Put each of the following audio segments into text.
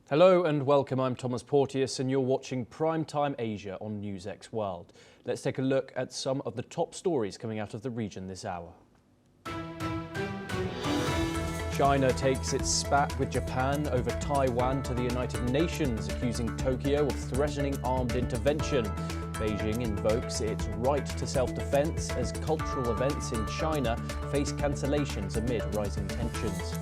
Hello and welcome, I'm Thomas Porteous and you're watching Primetime Asia on NewsX World. Let's take a look at some of the top stories coming out of the region this hour. China takes its spat with Japan over Taiwan to the United Nations, accusing Tokyo of threatening armed intervention. Beijing invokes its right to self-defense as cultural events in China face cancellations amid rising tensions.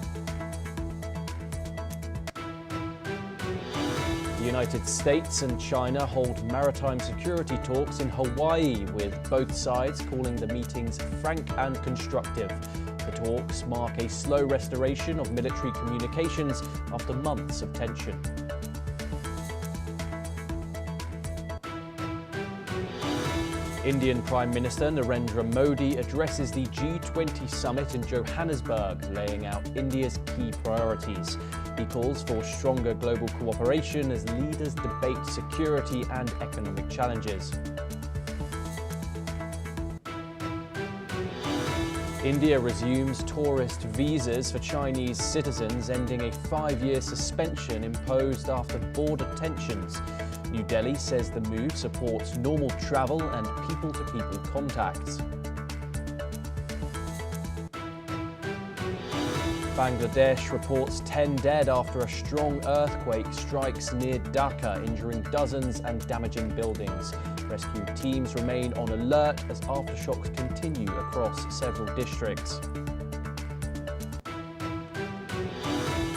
The United States and China hold maritime security talks in Hawaii, with both sides calling the meetings frank and constructive. The talks mark a slow restoration of military communications after months of tension. Indian Prime Minister Narendra Modi addresses the G20 summit in Johannesburg, laying out India's key priorities. He calls for stronger global cooperation as leaders debate security and economic challenges. India resumes tourist visas for Chinese citizens, ending a 5-year suspension imposed after border tensions. New Delhi says the move supports normal travel and people-to-people contacts. Bangladesh reports 10 dead after a strong earthquake strikes near Dhaka, injuring dozens and damaging buildings. Rescue teams remain on alert as aftershocks continue across several districts.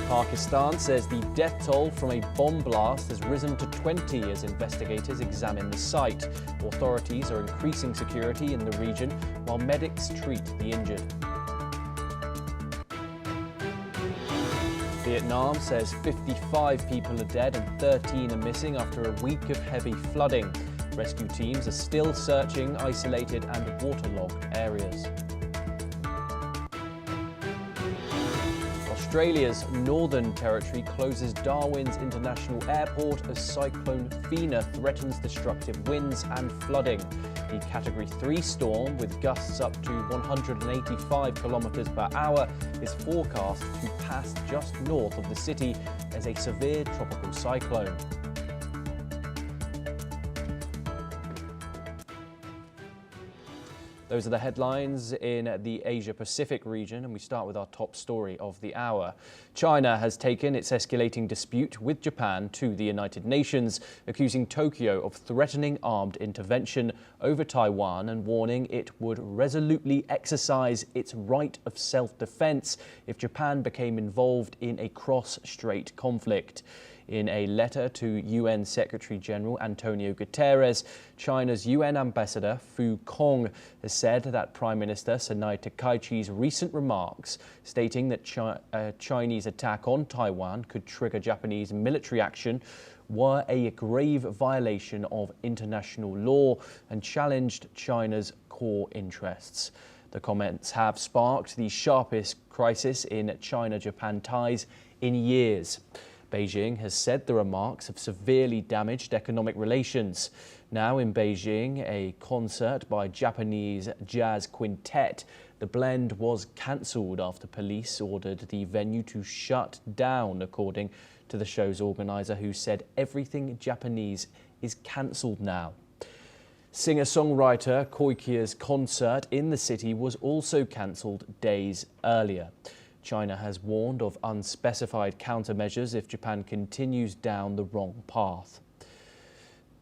Pakistan says the death toll from a bomb blast has risen to 20 as investigators examine the site. Authorities are increasing security in the region while medics treat the injured. Vietnam says 55 people are dead and 13 are missing after a week of heavy flooding. Rescue teams are still searching isolated and waterlogged areas. Australia's Northern Territory closes Darwin's International Airport as Cyclone Fina threatens destructive winds and flooding. The Category 3 storm, with gusts up to 185 kilometres per hour, is forecast to pass just north of the city as a severe tropical cyclone. Those are the headlines in the Asia-Pacific region, and we start with our top story of the hour. China has taken its escalating dispute with Japan to the United Nations, accusing Tokyo of threatening armed intervention over Taiwan and warning it would resolutely exercise its right of self-defense if Japan became involved in a cross-strait conflict. In a letter to UN Secretary-General Antonio Guterres, China's UN ambassador Fu Kong has said that Prime Minister Sanai Takaichi's recent remarks, stating that a Chinese attack on Taiwan could trigger Japanese military action, were a grave violation of international law and challenged China's core interests. The comments have sparked the sharpest crisis in China-Japan ties in years. Beijing has said the remarks have severely damaged economic relations. Now in Beijing, a concert by Japanese jazz quintet, the blend was cancelled after police ordered the venue to shut down, according to the show's organiser, who said everything Japanese is cancelled now. Singer-songwriter Koike's concert in the city was also cancelled days earlier. China has warned of unspecified countermeasures if Japan continues down the wrong path.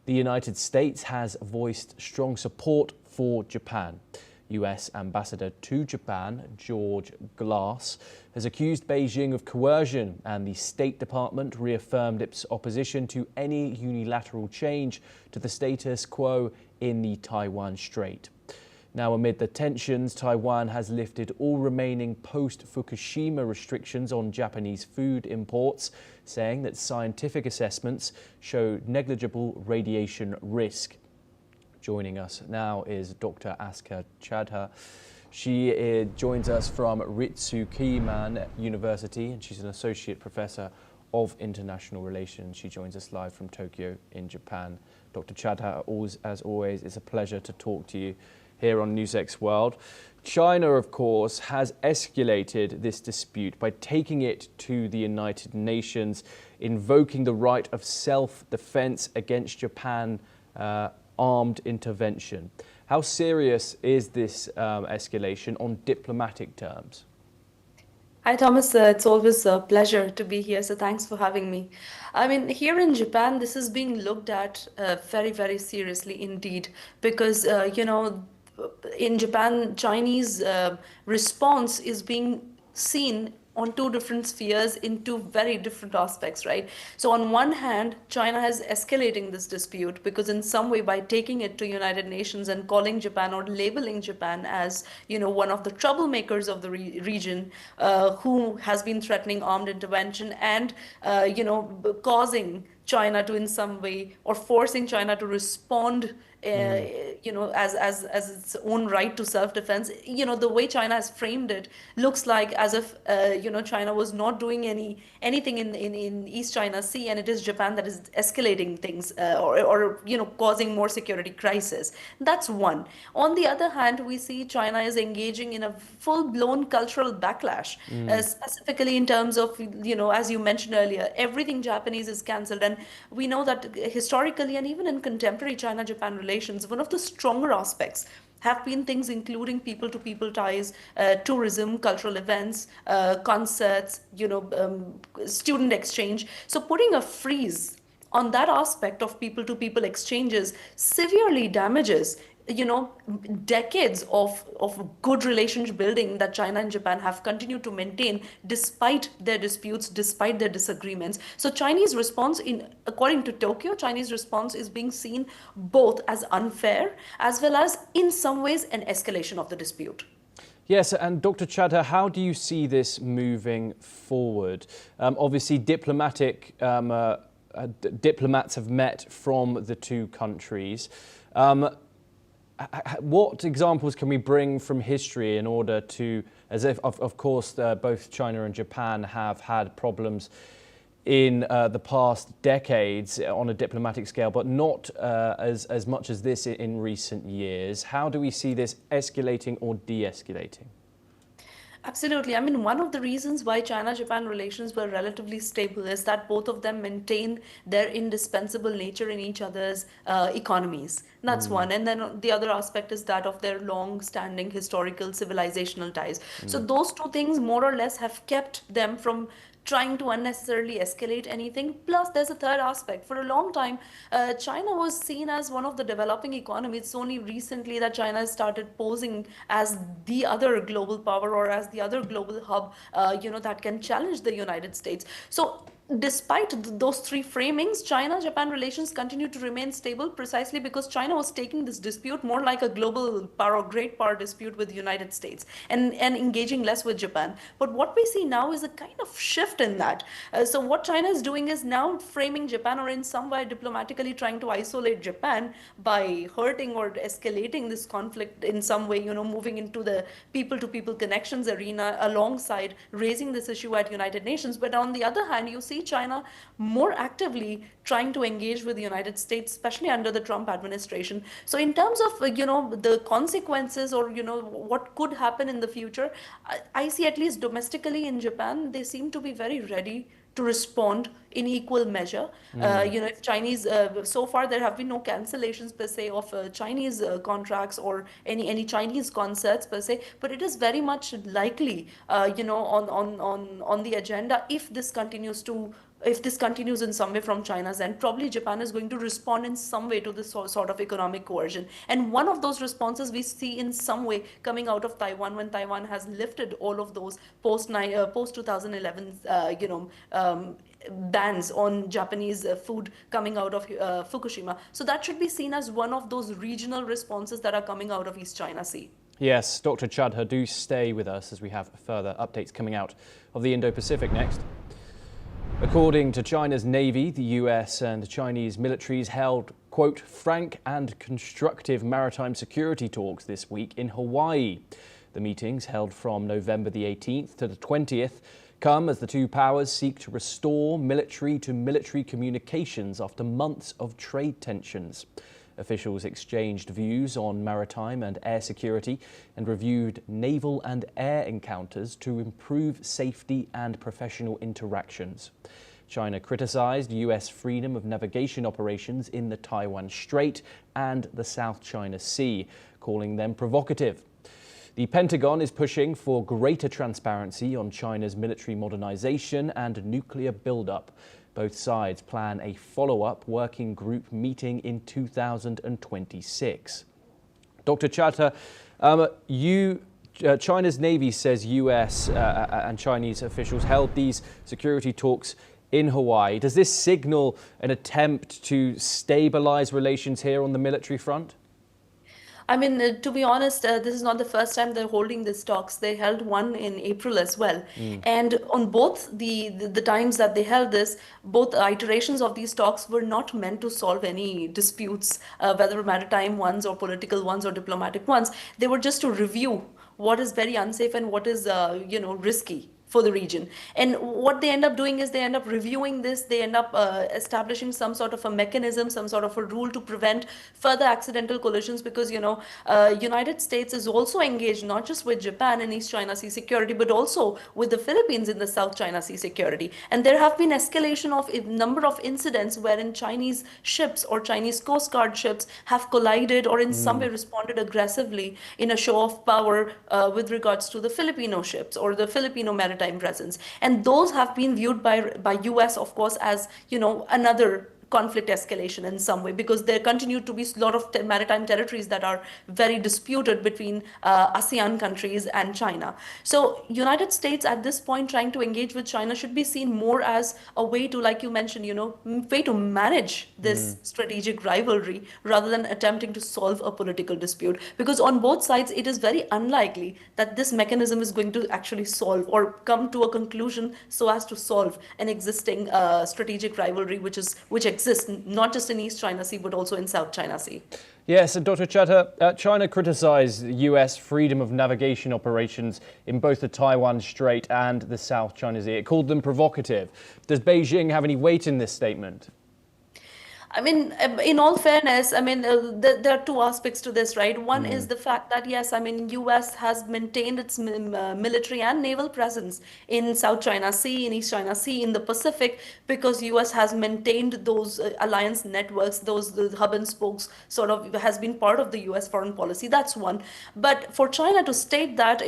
The United States has voiced strong support for Japan. US Ambassador to Japan, George Glass, has accused Beijing of coercion, and the State Department reaffirmed its opposition to any unilateral change to the status quo in the Taiwan Strait. Now, amid the tensions, Taiwan has lifted all remaining post-Fukushima restrictions on Japanese food imports, saying that scientific assessments show negligible radiation risk. Joining us now is Dr. Aska Chadha. She joins us from Ritsukeiman University, and she's an associate professor of International Relations. She joins us live from Tokyo in Japan. Dr. Chadha, as always, it's a pleasure to talk to you here on NewsX World. China, of course, has escalated this dispute by taking it to the United Nations, invoking the right of self-defense against Japan armed intervention. How serious is this escalation on diplomatic terms? Hi, Thomas. It's always a pleasure to be here. So thanks for having me. I mean, here in Japan, this is being looked at very, very seriously indeed, because, in Japan, Chinese response is being seen on two different spheres in two very different aspects, right? So on one hand, China is escalating this dispute because in some way by taking it to United Nations and calling Japan or labeling Japan as, one of the troublemakers of the region, who has been threatening armed intervention and, causing China to in some way or forcing China to respond as its own right to self-defense. The way China has framed it looks like as if China was not doing anything in East China Sea, and it is Japan that is escalating things or causing more security crisis. That's one. On the other hand, we see China is engaging in a full-blown cultural backlash, specifically in terms of as you mentioned earlier, everything Japanese is cancelled, and we know that historically and even in contemporary China-Japan relations, one of the stronger aspects have been things including people-to-people ties, tourism, cultural events, concerts, student exchange. So putting a freeze on that aspect of people-to-people exchanges severely damages decades of good relationship building that China and Japan have continued to maintain despite their disputes, despite their disagreements. So Chinese response, according to Tokyo, Chinese response is being seen both as unfair as well as in some ways an escalation of the dispute. Yes, and Dr. Chadha, how do you see this moving forward? Obviously, diplomats have met from the two countries. What examples can we bring from history in order to, as if, of course, both China and Japan have had problems in the past decades on a diplomatic scale, but not as much as this in recent years. How do we see this escalating or de-escalating? Absolutely. I mean, one of the reasons why China-Japan relations were relatively stable is that both of them maintain their indispensable nature in each other's economies. That's one. And then the other aspect is that of their long-standing historical civilizational ties. So those two things more or less have kept them from trying to unnecessarily escalate anything. Plus, there's a third aspect. For a long time, China was seen as one of the developing economies. It's only recently that China has started posing as the other global power or as the other global hub, that can challenge the United States. So despite those three framings, China-Japan relations continue to remain stable precisely because China was taking this dispute more like a global power or great power dispute with the United States and engaging less with Japan. But what we see now is a kind of shift in that. So what China is doing is now framing Japan or in some way diplomatically trying to isolate Japan by hurting or escalating this conflict in some way, moving into the people-to-people connections arena alongside raising this issue at United Nations. But on the other hand, you see China more actively trying to engage with the United States, especially under the Trump administration. So in terms of, the consequences or, what could happen in the future, I see at least domestically in Japan, they seem to be very ready to respond in equal measure. If Chinese, so far there have been no cancellations per se of Chinese contracts or any Chinese concerts per se, but it is very much likely, on the agenda if this continues in some way from China's end, probably Japan is going to respond in some way to this sort of economic coercion. And one of those responses we see in some way coming out of Taiwan when Taiwan has lifted all of those post 2011, bans on Japanese food coming out of Fukushima. So that should be seen as one of those regional responses that are coming out of East China Sea. Yes, Dr. Chadha, do stay with us as we have further updates coming out of the Indo-Pacific next. According to China's Navy, the US and Chinese militaries held, quote, frank and constructive maritime security talks this week in Hawaii. The meetings, held from November the 18th to the 20th, come as the two powers seek to restore military-to-military communications after months of trade tensions. Officials exchanged views on maritime and air security and reviewed naval and air encounters to improve safety and professional interactions. China criticized U.S. freedom of navigation operations in the Taiwan Strait and the South China Sea, calling them provocative. The Pentagon is pushing for greater transparency on China's military modernization and nuclear buildup. Both sides plan a follow-up working group meeting in 2026. Dr. Chatter, China's Navy says U.S. and Chinese officials held these security talks in Hawaii. Does this signal an attempt to stabilize relations here on the military front? I mean, to be honest, this is not the first time they're holding these talks. They held one in April as well. And on both the times that they held this, both iterations of these talks were not meant to solve any disputes, whether maritime ones or political ones or diplomatic ones. They were just to review what is very unsafe and what is, risky for the region. And what they end up doing is they end up reviewing this, they end up establishing some sort of a mechanism, some sort of a rule to prevent further accidental collisions, because, United States is also engaged not just with Japan in East China Sea security, but also with the Philippines in the South China Sea security. And there have been escalation of a number of incidents wherein Chinese ships or Chinese Coast Guard ships have collided or in some way responded aggressively in a show of power with regards to the Filipino ships or the Filipino maritime presence. And those have been viewed by US, of course, as, another conflict escalation in some way, because there continue to be a lot of maritime territories that are very disputed between ASEAN countries and China. So United States at this point trying to engage with China should be seen more as a way to, like you mentioned, way to manage this strategic rivalry rather than attempting to solve a political dispute. Because on both sides, it is very unlikely that this mechanism is going to actually solve or come to a conclusion so as to solve an existing strategic rivalry which exists not just in East China Sea, but also in South China Sea. Yes, and Dr. Chatter, China criticized U.S. freedom of navigation operations in both the Taiwan Strait and the South China Sea. It called them provocative. Does Beijing have any weight in this statement? I mean, in all fairness, there are two aspects to this, right? One is the fact that, yes, US has maintained its military and naval presence in South China Sea, in East China Sea, in the Pacific, because US has maintained those alliance networks, the hub and spokes sort of has been part of the US foreign policy. That's one. But for China to state that,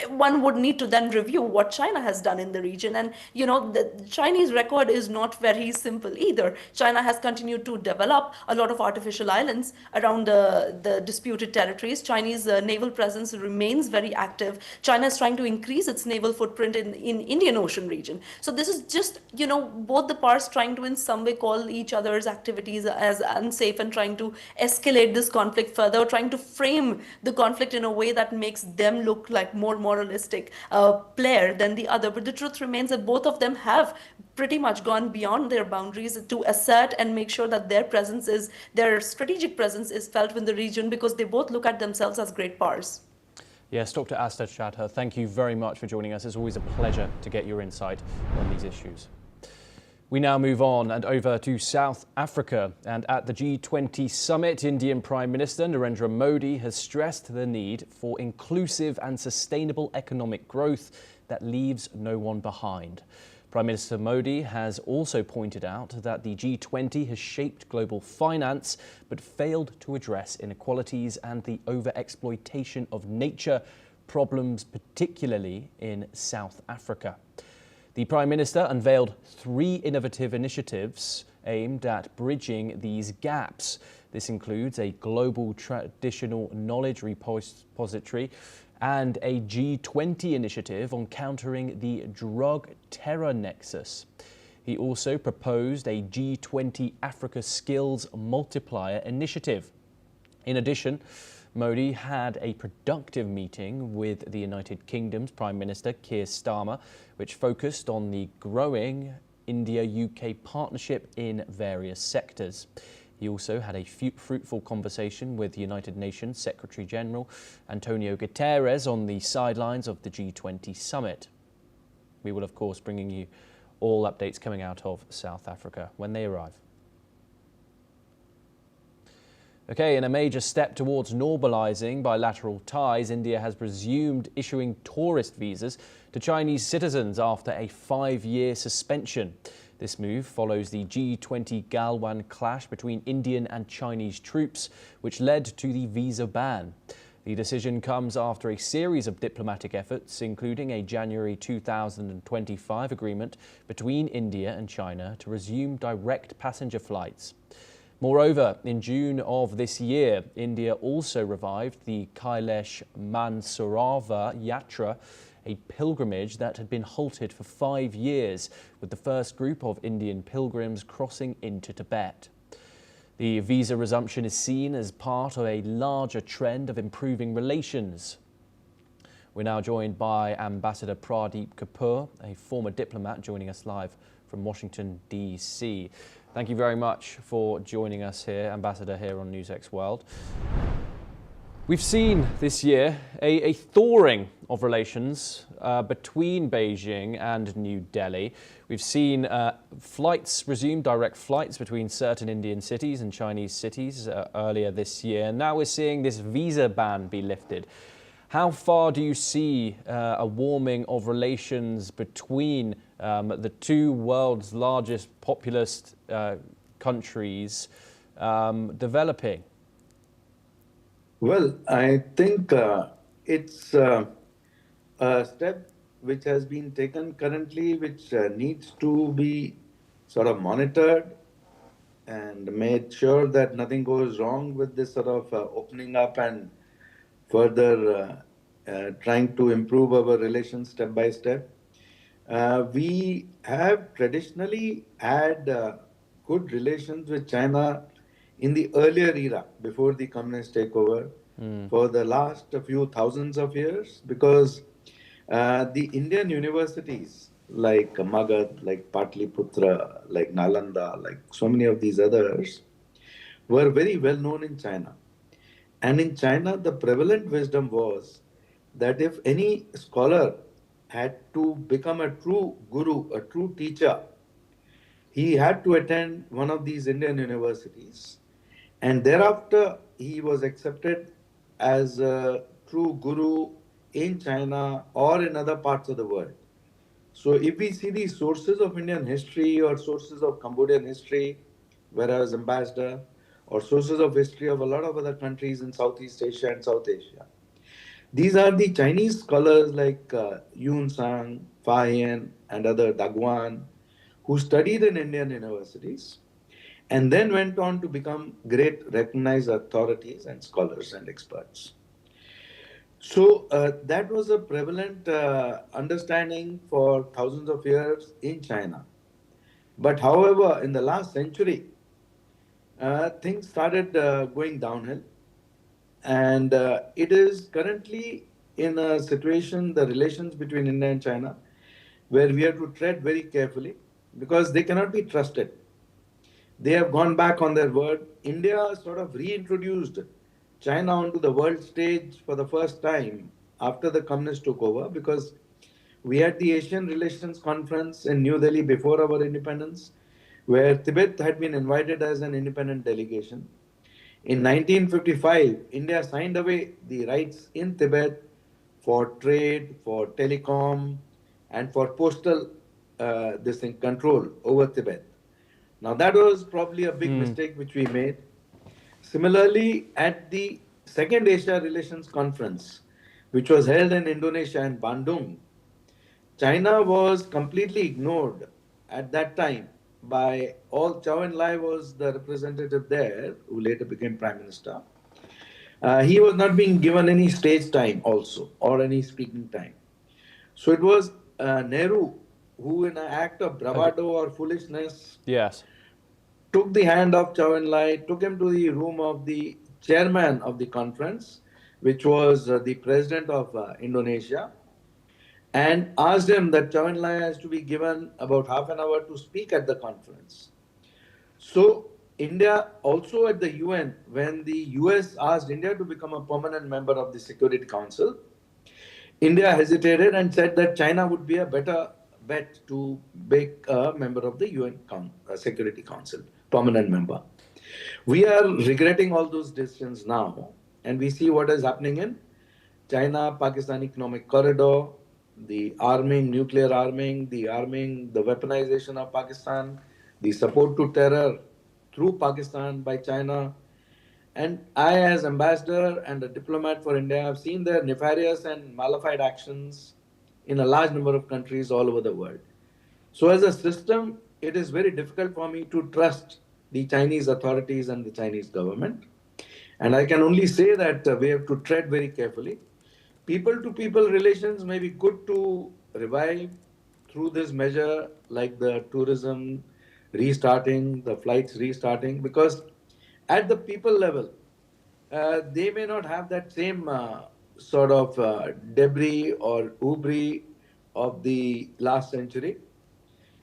one would need to then review what China has done in the region. And, the Chinese record is not very simple either. China has continued to develop a lot of artificial islands around the disputed territories. Chinese naval presence remains very active. China is trying to increase its naval footprint in Indian Ocean region. So this is just, both the parts trying to in some way call each other's activities as unsafe and trying to escalate this conflict further, trying to frame the conflict in a way that makes them look like more moralistic player than the other. But the truth remains that both of them have pretty much gone beyond their boundaries to assert and make sure that their strategic presence is felt in the region, because they both look at themselves as great powers. Yes, Dr. Asta Chatter, thank you very much for joining us. It's always a pleasure to get your insight on these issues. We now move on and over to South Africa. And at the G20 summit, Indian Prime Minister Narendra Modi has stressed the need for inclusive and sustainable economic growth that leaves no one behind. Prime Minister Modi has also pointed out that the G20 has shaped global finance but failed to address inequalities and the overexploitation of nature, problems particularly in South Africa. The Prime Minister unveiled 3 innovative initiatives aimed at bridging these gaps. This includes a global traditional knowledge repository and a G20 initiative on countering the drug terror nexus. He also proposed a G20 Africa Skills Multiplier initiative. In addition, Modi had a productive meeting with the United Kingdom's Prime Minister Keir Starmer, which focused on the growing India-UK partnership in various sectors. He also had a fruitful conversation with United Nations Secretary-General Antonio Guterres on the sidelines of the G20 summit. We will, of course, bringing you all updates coming out of South Africa when they arrive. Okay, in a major step towards normalising bilateral ties, India has resumed issuing tourist visas to Chinese citizens after a 5-year suspension. This move follows the G20 Galwan clash between Indian and Chinese troops, which led to the visa ban. The decision comes after a series of diplomatic efforts, including a January 2025 agreement between India and China to resume direct passenger flights. Moreover, in June of this year, India also revived the Kailash Mansarovar Yatra, a pilgrimage that had been halted for 5 years, with the first group of Indian pilgrims crossing into Tibet. The visa resumption is seen as part of a larger trend of improving relations. We're now joined by Ambassador Pradeep Kapoor, a former diplomat, joining us live from Washington, D.C. Thank you very much for joining us here, Ambassador, here on NewsX World. We've seen this year a thawing of relations between Beijing and New Delhi. We've seen flights resume, direct flights between certain Indian cities and Chinese cities earlier this year. Now we're seeing this visa ban be lifted. How far do you see a warming of relations between the two world's largest populous countries developing? Well, I think it's a step which has been taken currently, which needs to be sort of monitored and made sure that nothing goes wrong with this sort of opening up and further trying to improve our relations step by step. We have traditionally had good relations with China in the earlier era, before the communist takeover, for the last few thousands of years, because the Indian universities like Magad, like Patliputra, like Nalanda, like so many of these others, were very well known in China. And in China, the prevalent wisdom was that if any scholar had to become a true guru, a true teacher, he had to attend one of these Indian universities. And thereafter, he was accepted as a true guru in China or in other parts of the world. So if we see the sources of Indian history or sources of Cambodian history, where I was ambassador, or sources of history of a lot of other countries in Southeast Asia and South Asia, these are the Chinese scholars like Yun Sang, Fa Hien, and other Dagwan, who studied in Indian universities and then went on to become great recognized authorities and scholars and experts. So that was a prevalent understanding for thousands of years in China. But however, in the last century, things started going downhill. And it is currently in a situation, the relations between India and China, where we have to tread very carefully because they cannot be trusted. They have gone back on their word. India sort of reintroduced China onto the world stage for the first time after the communists took over, because we had the Asian Relations Conference in New Delhi before our independence, where Tibet had been invited as an independent delegation. In 1955, India signed away the rights in Tibet for trade, for telecom, and for postal control over Tibet. Now that was probably a big mistake which we made. Similarly, at the Second Asia Relations Conference, which was held in Indonesia and Bandung, China was completely ignored at that time by all. Chou En-lai was the representative there, who later became Prime Minister. He was not being given any stage time also, or any speaking time. So it was Nehru who, in an act of bravado or foolishness, took the hand of Chou En-lai, took him to the room of the chairman of the conference, which was the president of Indonesia, and asked him that Chou En-lai has to be given about half an hour to speak at the conference. So India also at the UN, when the US asked India to become a permanent member of the Security Council, India hesitated and said that China would be a better bet to make a member of the UN Security Council, permanent member. We are regretting all those decisions now, and we see what is happening in China Pakistan Economic Corridor, the arming, nuclear arming, the weaponization of Pakistan, the support to terror through Pakistan by China. And I, as ambassador and a diplomat for India, have seen their nefarious and malified actions in a large number of countries all over the world. So, as a system, it is very difficult for me to trust the Chinese authorities and the Chinese government. And I can only say that we have to tread very carefully. People to people relations may be good to revive through this measure, like the tourism restarting, the flights restarting, because at the people level, they may not have that same sort of debris or hubris of the last century.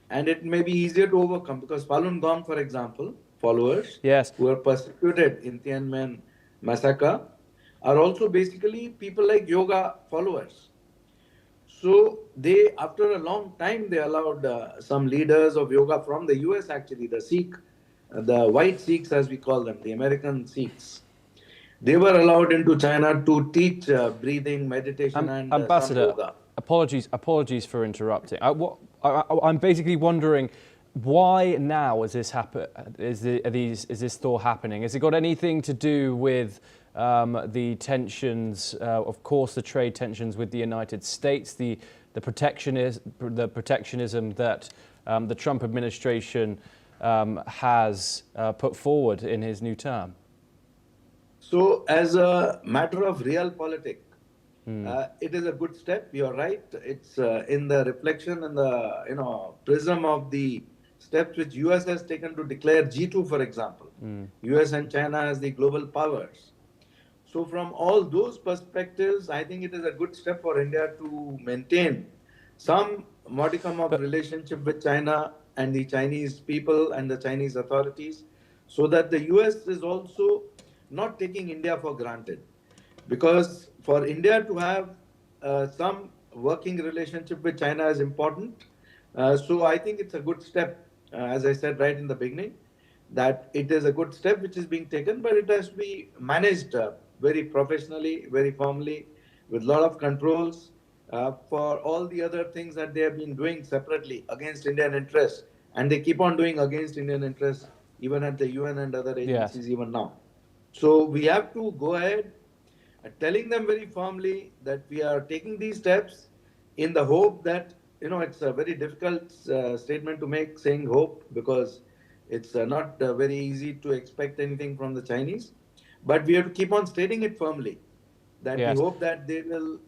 And it may be easier to overcome because Falun Gong, for example, followers Yes. who are persecuted in Tiananmen massacre are also basically people like yoga followers. So they, after a long time, they allowed some leaders of yoga from the US, actually, the Sikh, the white Sikhs as we call them, the American Sikhs. They were allowed into China to teach breathing, meditation, and some Ambassador, yoga. apologies for interrupting. I'm basically wondering why now is this happen? Is this thaw happening? Has it got anything to do with the tensions? Of course, the trade tensions with the United States, the protectionism that the Trump administration has put forward in his new term. So, as a matter of real politics, it is a good step. You're right. It's in the reflection and the prism of the steps which US has taken to declare G2, for example, US and China as the global powers. So, from all those perspectives, I think it is a good step for India to maintain some modicum of relationship with China and the Chinese people and the Chinese authorities, so that the US is also not taking India for granted. Because for India to have some working relationship with China is important. So I think it's a good step, as I said right in the beginning, that it is a good step which is being taken, but it has to be managed very professionally, very firmly, with a lot of controls for all the other things that they have been doing separately against Indian interests. And they keep on doing against Indian interests, even at the UN and other agencies, even now. So we have to go ahead telling them very firmly that we are taking these steps in the hope that, it's a very difficult statement to make, saying hope, because it's not very easy to expect anything from the Chinese. But we have to keep on stating it firmly that we hope that they will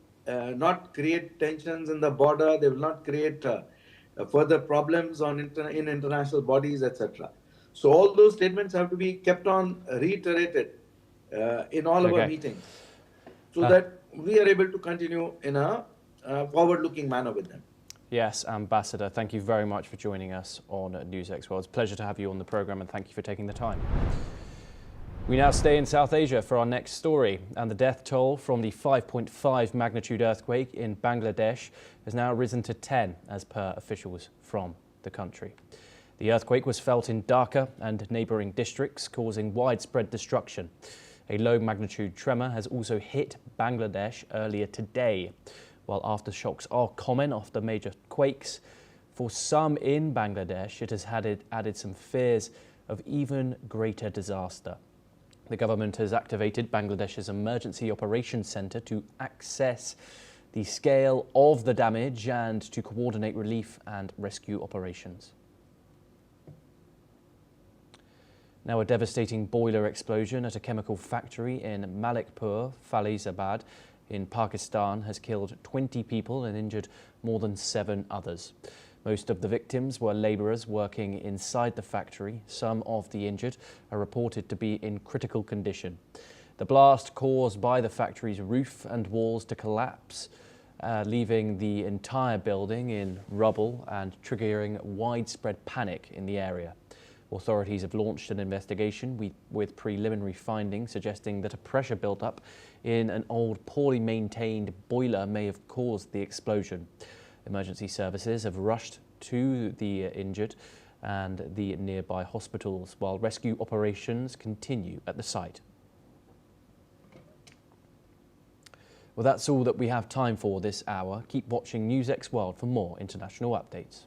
not create tensions in the border, they will not create further problems in international bodies, etc. So all those statements have to be kept on reiterated in all our meetings, so that we are able to continue in a forward-looking manner with them. Yes, Ambassador, thank you very much for joining us on NewsX World. It's a pleasure to have you on the programme, and thank you for taking the time. We now stay in South Asia for our next story, and the death toll from the 5.5 magnitude earthquake in Bangladesh has now risen to 10, as per officials from the country. The earthquake was felt in Dhaka and neighbouring districts, causing widespread destruction. A low magnitude tremor has also hit Bangladesh earlier today. While aftershocks are common after major quakes, for some in Bangladesh it has added some fears of even greater disaster. The government has activated Bangladesh's Emergency Operations Centre to assess the scale of the damage and to coordinate relief and rescue operations. Now, a devastating boiler explosion at a chemical factory in Malikpur, Faisalabad, in Pakistan has killed 20 people and injured more than 7 others. Most of the victims were labourers working inside the factory. Some of the injured are reported to be in critical condition. The blast caused by the factory's roof and walls to collapse, leaving the entire building in rubble and triggering widespread panic in the area. Authorities have launched an investigation with preliminary findings suggesting that a pressure built-up in an old, poorly maintained boiler may have caused the explosion. Emergency services have rushed to the injured and the nearby hospitals, while rescue operations continue at the site. Well, that's all that we have time for this hour. Keep watching NewsX World for more international updates.